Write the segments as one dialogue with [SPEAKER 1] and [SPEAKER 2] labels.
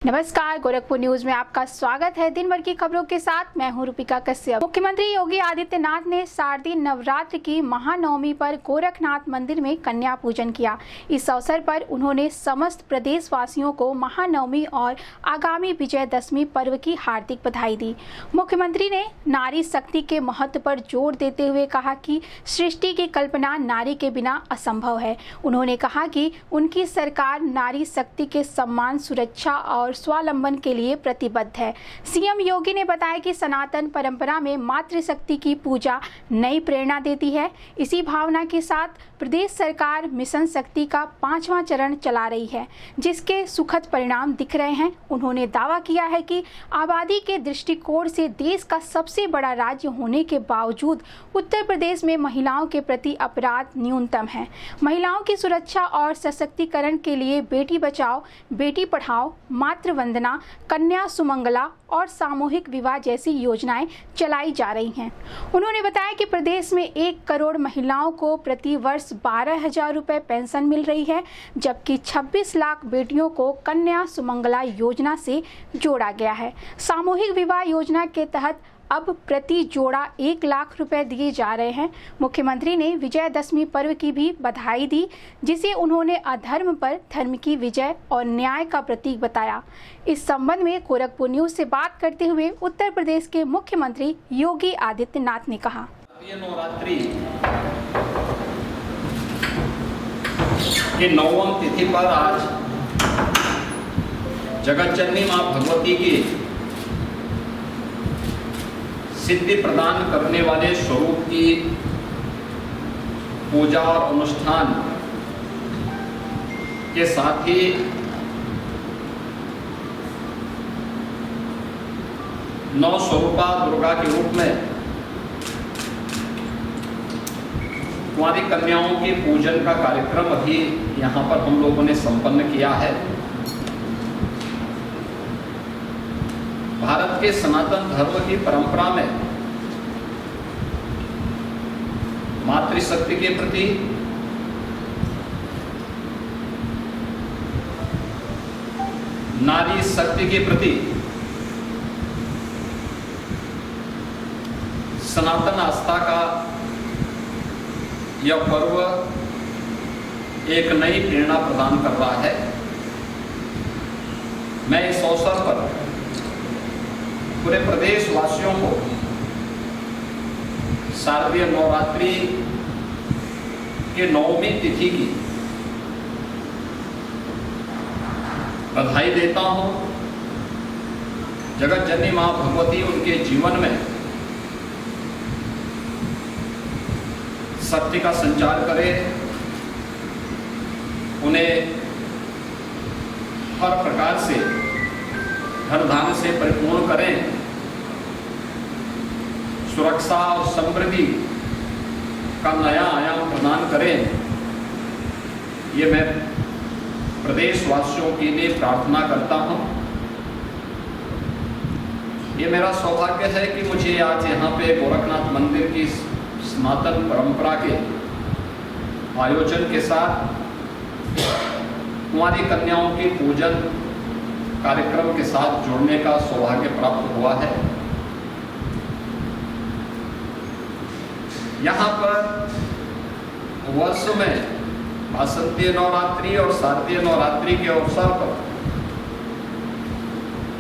[SPEAKER 1] नमस्कार, गोरखपुर न्यूज में आपका स्वागत है। दिन भर की खबरों के साथ मैं हूं रूपिका कश्यप। मुख्यमंत्री योगी आदित्यनाथ ने शारदीय नवरात्र की महानवमी पर गोरखनाथ मंदिर में कन्या पूजन किया। इस अवसर पर उन्होंने समस्त प्रदेश वासियों को महानवमी और आगामी विजयदशमी पर्व की हार्दिक बधाई दी। मुख्यमंत्री ने नारी शक्ति के महत्व पर जोर देते हुए कहा कि सृष्टि की कल्पना नारी के बिना असंभव है। उन्होंने कहा कि उनकी सरकार नारी शक्ति के सम्मान, सुरक्षा और स्वावलंबन के लिए प्रतिबद्ध है। सीएम योगी ने बताया कि सनातन परंपरा में मातृशक्ति की पूजा नई प्रेरणा देती है। इसी भावना के साथ प्रदेश सरकार मिशन शक्ति का 5वां चरण चला रही है, जिसके सुखद परिणाम दिख रहे हैं। उन्होंने दावा किया है कि आबादी के दृष्टिकोण से देश का सबसे बड़ा राज्य होने के बावजूद उत्तर प्रदेश में महिलाओं के प्रति अपराध न्यूनतम है। महिलाओं की सुरक्षा और सशक्तिकरण के लिए बेटी बचाओ, बेटी पढ़ाओ, मातृ वंदना, कन्या सुमंगला और सामूहिक विवाह जैसी योजनाएं चलाई जा रही हैं। उन्होंने बताया कि प्रदेश में 1 करोड़ महिलाओं को प्रति वर्ष 12,000 रुपए पेंशन मिल रही है, जबकि 26 लाख बेटियों को कन्या सुमंगला योजना से जोड़ा गया है। सामूहिक विवाह योजना के तहत अब प्रति जोड़ा 1 लाख रुपए दिए जा रहे हैं। मुख्यमंत्री ने विजयदशमी पर्व की भी बधाई दी, जिसे उन्होंने अधर्म पर धर्म की विजय और न्याय का प्रतीक बताया। इस संबंध में गोरखपुर न्यूज से बात करते हुए उत्तर प्रदेश के मुख्यमंत्री योगी आदित्यनाथ ने कहा,
[SPEAKER 2] नवरात्रि के 9वीं तिथि पर आज जगत जननी मां भगवती की सिद्धि प्रदान करने वाले स्वरूप की पूजा और अनुष्ठान के साथ ही नौ स्वरूपा दुर्गा के रूप में कुंवारी कन्याओं के पूजन का कार्यक्रम अभी यहाँ पर हम लोगों ने संपन्न किया है। भारत के सनातन धर्म की परंपरा में मातृशक्ति के प्रति, नारी शक्ति के प्रति सनातन आस्था का यह पर्व एक नई प्रेरणा प्रदान कर रहा है। मैं इस अवसर पर पूरे प्रदेश वासियों को शारदीय नवरात्रि के 9वीं तिथि की बधाई देता हूं। जगत जननी मां भगवती उनके जीवन में सत्य का संचार करे, उन्हें हर प्रकार से धन धान्य से परिपूर्ण करें, सुरक्षा और समृद्धि का नया आयाम प्रदान करें। ये मैं प्रदेश वासियों के लिए प्रार्थना करता हूं। ये मेरा सौभाग्य है कि मुझे आज यहाँ पे गोरखनाथ मंदिर की सनातन परंपरा के आयोजन के साथ कुंवारी कन्याओं की पूजन कार्यक्रम के साथ जुड़ने का सौभाग्य प्राप्त हुआ है। यहाँ पर वर्ष में वासंतीय नवरात्रि और शारदीय नवरात्रि के अवसर पर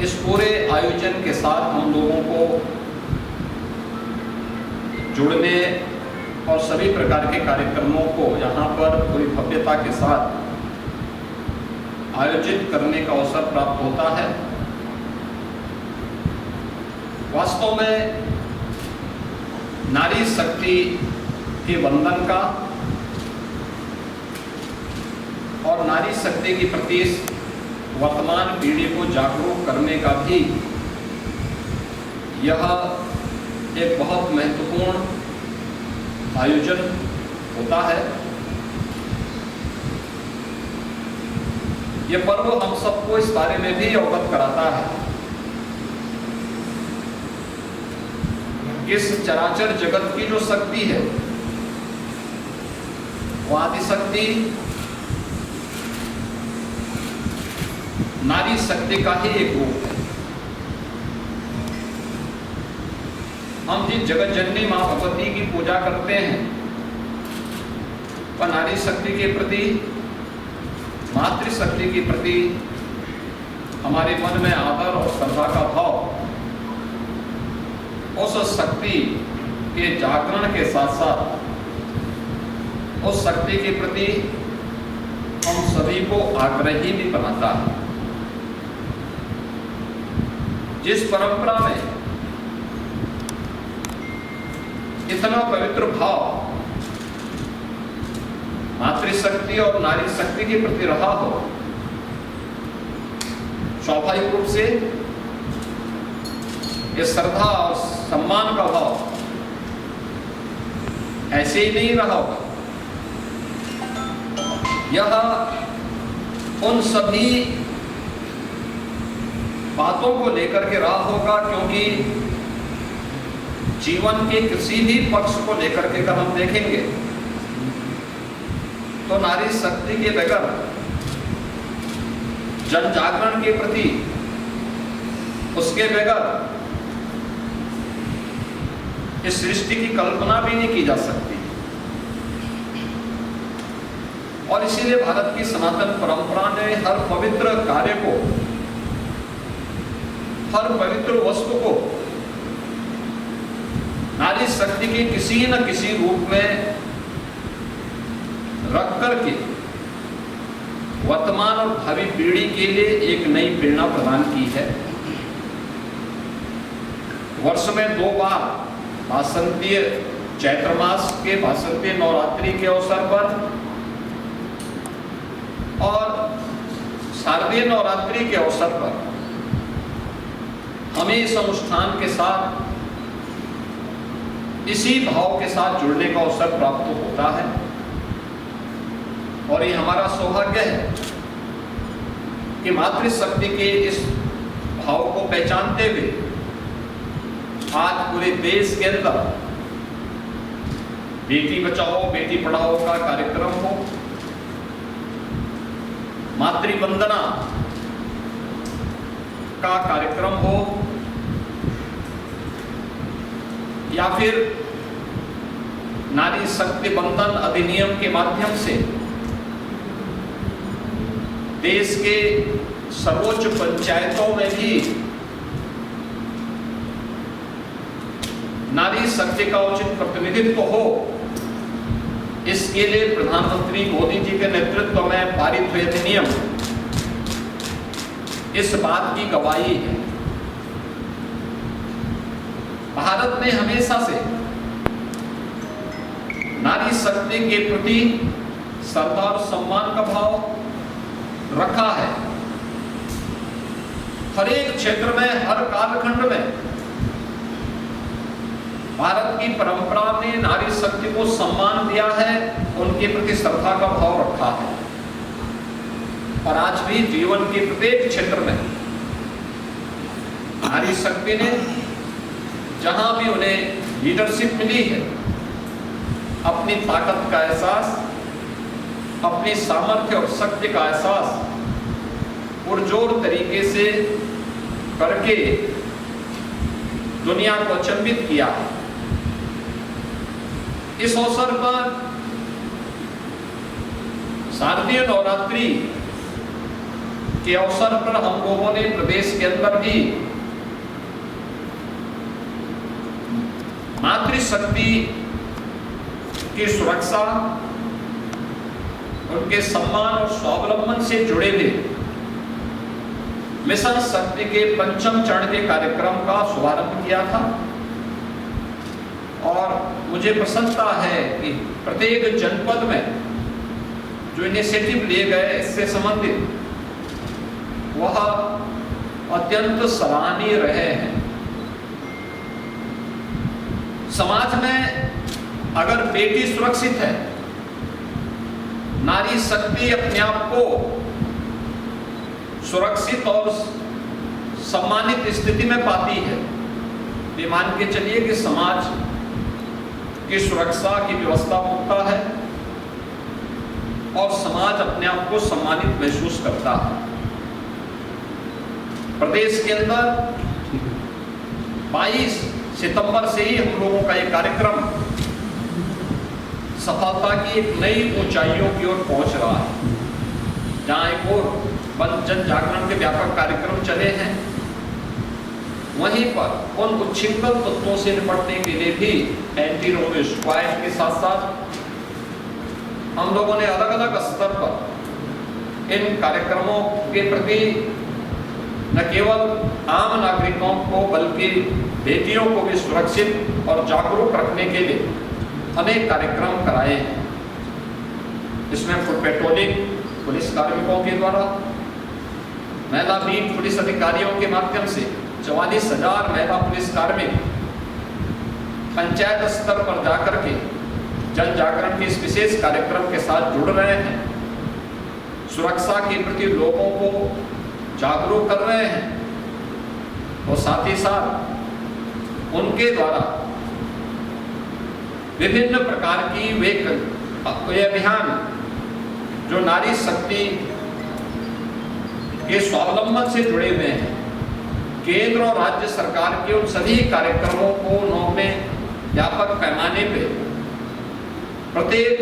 [SPEAKER 2] इस पूरे आयोजन के साथ हम लोगों को जुड़ने और सभी प्रकार के कार्यक्रमों को यहाँ पर पूरी भव्यता के साथ आयोजित करने का अवसर प्राप्त होता है। वास्तव में नारी शक्ति के वंदन का और नारी शक्ति के प्रति वर्तमान पीढ़ी को जागरूक करने का भी यह एक बहुत महत्वपूर्ण आयोजन होता है। यह पर्व हम सबको इस बारे में भी अवगत कराता है कि इस चराचर जगत की जो शक्ति है वो आदिशक्ति नारी शक्ति का ही एक रूप है। हम जिस जगत जननी मां भगवती की पूजा करते हैं वह नारी शक्ति के प्रति, मातृशक्ति के प्रति हमारे मन में आदर और श्रद्धा का भाव, उस शक्ति के जागरण के साथ साथ उस शक्ति के प्रति हम सभी को आग्रही भी बनाता है। जिस परंपरा में इतना पवित्र भाव मातृशक्ति और नारी शक्ति के प्रति रहा हो, स्वाभाविक रूप से ये श्रद्धा और सम्मान का भाव ऐसे ही नहीं रहा होगा। यह उन सभी बातों को लेकर के रहा होगा, क्योंकि जीवन के किसी भी पक्ष को लेकर के अगर हम देखेंगे तो नारी शक्ति के बगैर जन जागरण के प्रति, उसके बगैर इस सृष्टि की कल्पना भी नहीं की जा सकती। और इसीलिए भारत की सनातन परंपरा ने हर पवित्र कार्य को, हर पवित्र वस्तु को नारी शक्ति के किसी न किसी रूप में रख करके वर्तमान और भावी पीढ़ी के लिए एक नई प्रेरणा प्रदान की है। वर्ष में 2 बार वासंतीय चैत्र मास के वासंतीय नवरात्रि के अवसर पर और शारदीय नवरात्रि के अवसर पर हमें इस अनुष्ठान के साथ, इसी भाव के साथ जुड़ने का अवसर प्राप्त होता है। और ये हमारा सौभाग्य है कि मातृशक्ति के इस भाव को पहचानते हुए आज पूरे देश के अंदर बेटी बचाओ बेटी पढ़ाओ का कार्यक्रम हो, मातृ वंदना का कार्यक्रम हो, या फिर नारी शक्ति बंधन अधिनियम के माध्यम से देश के सर्वोच्च पंचायतों में भी नारी शक्ति का उचित प्रतिनिधित्व हो, इसके लिए प्रधानमंत्री मोदी जी के नेतृत्व में पारित हुए अधिनियम इस बात की गवाही है। भारत ने हमेशा से नारी शक्ति के प्रति श्रद्धा और सम्मान का भाव रखा है। हर एक क्षेत्र में, हर कालखंड में भारत की परंपरा ने नारी शक्ति को सम्मान दिया है, उनके प्रति श्रद्धा का भाव रखा है। और आज भी जीवन के प्रत्येक क्षेत्र में नारी शक्ति ने जहां भी उन्हें लीडरशिप मिली है, अपनी ताकत का एहसास, अपनी सामर्थ्य और शक्ति का एहसास पुरजोर तरीके से करके दुनिया को अचंभित किया। इस अवसर पर शारदीय नवरात्रि के अवसर पर हम लोगों ने प्रदेश के अंदर भी मातृशक्ति की सुरक्षा, उनके सम्मान और स्वावलंबन से जुड़े हुए मिशन शक्ति के 5वें चरण के कार्यक्रम का शुभारंभ किया था। और मुझे प्रसन्नता है कि प्रत्येक जनपद में जो इनिशिएटिव लिए गए इससे संबंधित, वह अत्यंत सराहनीय रहे हैं। समाज में अगर बेटी सुरक्षित है, नारी शक्ति अपने आप को सुरक्षित और सम्मानित स्थिति में पाती है, ये मान के चलिए कि समाज की सुरक्षा की व्यवस्था होता है और समाज अपने आप को सम्मानित महसूस करता है। प्रदेश के अंदर 22 सितंबर से ही हम लोगों का ये कार्यक्रम सफलता की एक नई ऊंचाइयों की ओर पहुंच रहा है। जहां एक और जन जागरण के व्यापक कार्यक्रम चले हैं, वहीं पर उन उच्छृंखल तत्वों से निपटने के लिए भी एंटी रोमियो स्क्वाड के साथ साथ हम लोगों ने अलग अलग स्तर पर इन कार्यक्रमों के प्रति न केवल आम नागरिकों को बल्कि बेटियों को भी सुरक्षित और जागरूक रखने के लिए अनेक कार्यक्रम कराए हैं। इसमें फुट पेट्रोलिंग पुलिस कार्मिकों के द्वारा, महिला बीट पुलिस अधिकारियों के माध्यम से 44,000 महिला पुलिस कार्मिक पंचायत स्तर पर जाकर के जन जागरण के इस विशेष कार्यक्रम के साथ जुड़ रहे हैं, सुरक्षा के प्रति लोगों को जागरूक कर रहे हैं और साथ ही साथ उनके द्वारा विभिन्न प्रकार की वे अभियान जो नारी शक्ति के स्वावलंबन से जुड़े हुए हैं, केंद्र और राज्य सरकार के उन सभी कार्यक्रमों को उन्होंने व्यापक पैमाने पे प्रत्येक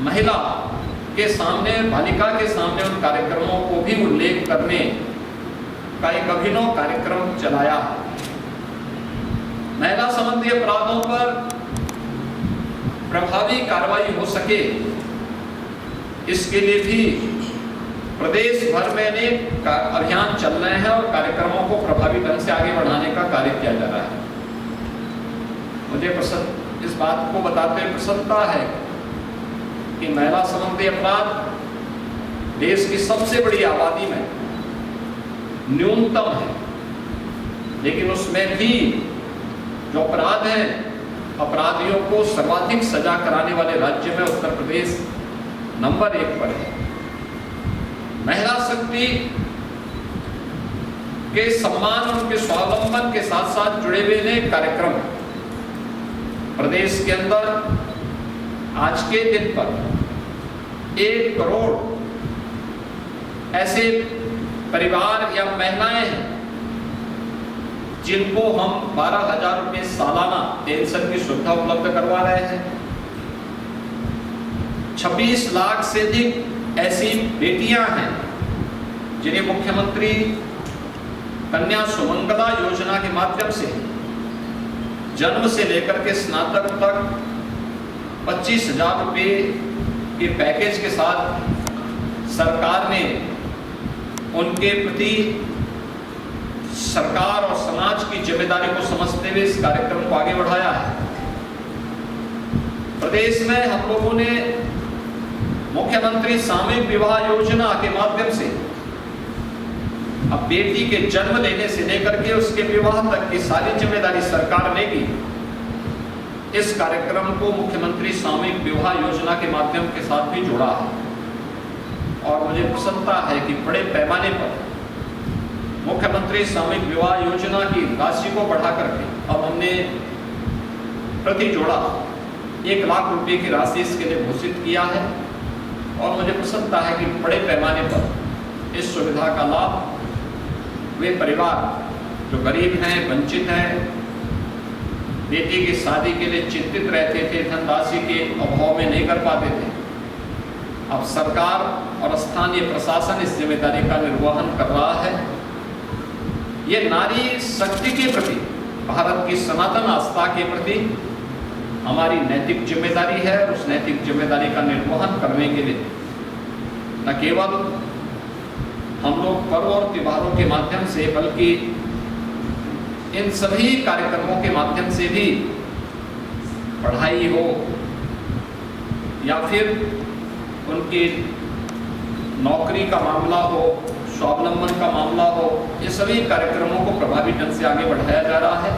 [SPEAKER 2] महिला के सामने, बालिका के सामने उन कार्यक्रमों को भी उल्लेख करने का एक अभिनव कार्यक्रम चलाया। महिला संबंधी अपराधों पर प्रभावी कार्रवाई हो सके, इसके लिए भी प्रदेश भर में अनेक अभियान चल रहे हैं और कार्यक्रमों को प्रभावी ढंग से आगे बढ़ाने का कार्य किया जा रहा है। मुझे इस बात को बताते हुए प्रसन्नता है कि महिला संबंधी अपराध देश की सबसे बड़ी आबादी में न्यूनतम है, लेकिन उसमें भी जो अपराध हैं, अपराधियों को सर्वाधिक सजा कराने वाले राज्य में उत्तर प्रदेश नंबर 1 पर है। महिला शक्ति के सम्मान और उनके स्वावलंबन के साथ साथ जुड़े हुए अनेक कार्यक्रम प्रदेश के अंदर आज के दिन पर 1 करोड़ ऐसे परिवार या महिलाएं हैं जिनको हम 12,000 रुपये सालाना पेंशन की सुविधा उपलब्ध करवा रहे हैं। 26 लाख से अधिक ऐसी बेटियां हैं जिन्हें मुख्यमंत्री कन्या सुमंगला योजना के माध्यम से जन्म से लेकर के स्नातक तक 25,000 रुपये के पैकेज के साथ सरकार ने उनके प्रति सरकार और समाज की जिम्मेदारी को समझते हुए इस कार्यक्रम को आगे बढ़ाया है। प्रदेश में हम लोगों ने मुख्यमंत्री सामूहिक विवाह योजना के माध्यम से अब बेटी के जन्म लेने से लेकर के उसके विवाह तक की सारी जिम्मेदारी सरकार लेगी। इस कार्यक्रम को मुख्यमंत्री सामूहिक विवाह योजना के माध्यम के साथ भी जोड़ा है और मुझे प्रसन्नता है कि बड़े पैमाने पर मुख्यमंत्री सामूहिक विवाह योजना की राशि को बढ़ा करके अब हमने प्रति जोड़ा 1 लाख रुपए की राशि इसके लिए घोषित किया है और मुझे प्रसन्नता है कि बड़े पैमाने पर इस सुविधा का लाभ वे परिवार जो गरीब हैं, वंचित हैं, बेटी की शादी के लिए चिंतित रहते थे, धनराशि के अभाव में नहीं कर पाते थे, अब सरकार और स्थानीय प्रशासन इस जिम्मेदारी का निर्वहन कर रहा है। ये नारी शक्ति के प्रति, भारत की सनातन आस्था के प्रति हमारी नैतिक जिम्मेदारी है और उस नैतिक जिम्मेदारी का निर्वहन करने के लिए न केवल हम लोग पर्व और त्योहारों के माध्यम से बल्कि इन सभी कार्यक्रमों के माध्यम से भी पढ़ाई हो या फिर उनकी नौकरी का मामला हो, स्वावलंबन का मामला हो, ये सभी कार्यक्रमों को प्रभावी ढंग से आगे बढ़ाया जा रहा है।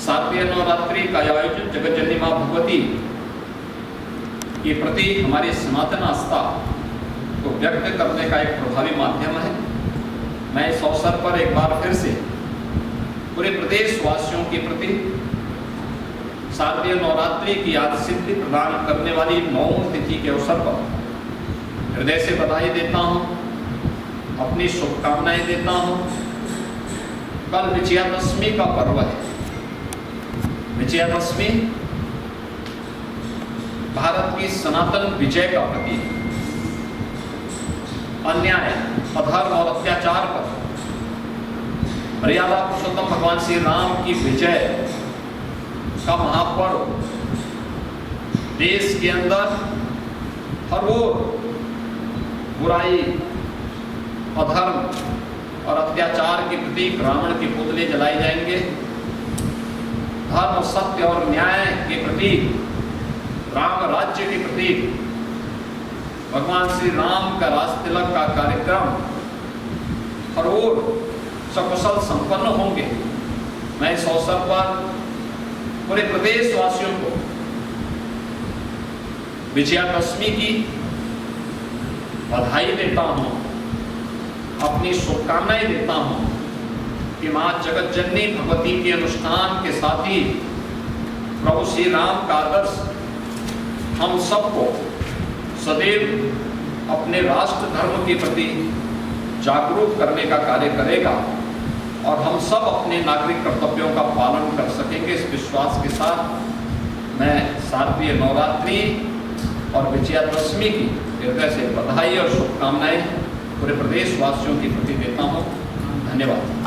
[SPEAKER 2] 7वें नवरात्रि का आयोजन जगत जननी मां भगवती के प्रति हमारी सनातन आस्था को व्यक्त करने का एक प्रभावी माध्यम है। मैं इस अवसर पर एक बार फिर से पूरे प्रदेश वासियों के प्रति 7वें नवरात्रि की याद सिद्धि प्रदान करने वाली 9वीं तिथि के अवसर पर हृदय से बधाई देता हूँ अपनी शुभकामनाएं देता हूँ। कल विजयादशमी का पर्व है। विजयादशमी भारत की सनातन विजय का प्रतीक है। अन्याय, अधर्म और अत्याचार पर मर्यादा पुरुषोत्तम भगवान श्री राम की विजय का महापर्व देश के अंदर हर ओर बुराई, अधर्म और अत्याचार के प्रतीक रावण के पुतले जलाए जाएंगे। धर्म, सत्य और न्याय के प्रतीक, राम राज्य के प्रतीक भगवान श्री राम का राज तिलक का कार्यक्रम हर ओर सकुशल संपन्न होंगे। मैं इस अवसर पर पूरे प्रदेशवासियों को विजयादशमी की बधाई देता हूँ, अपनी शुभकामनाएं देता हूँ कि माँ जगत जननी भगवती के अनुष्ठान के साथ ही प्रभु श्री राम का आदर्श हम सबको सदैव अपने राष्ट्र धर्म के प्रति जागरूक करने का कार्य करेगा और हम सब अपने नागरिक कर्तव्यों का पालन कर सकेंगे। इस विश्वास के साथ मैं शारदीय नवरात्रि और विजयादशमी की हृदय से बधाई और शुभकामनाएं पूरे प्रदेशवासियों के प्रति देता हूँ। धन्यवाद।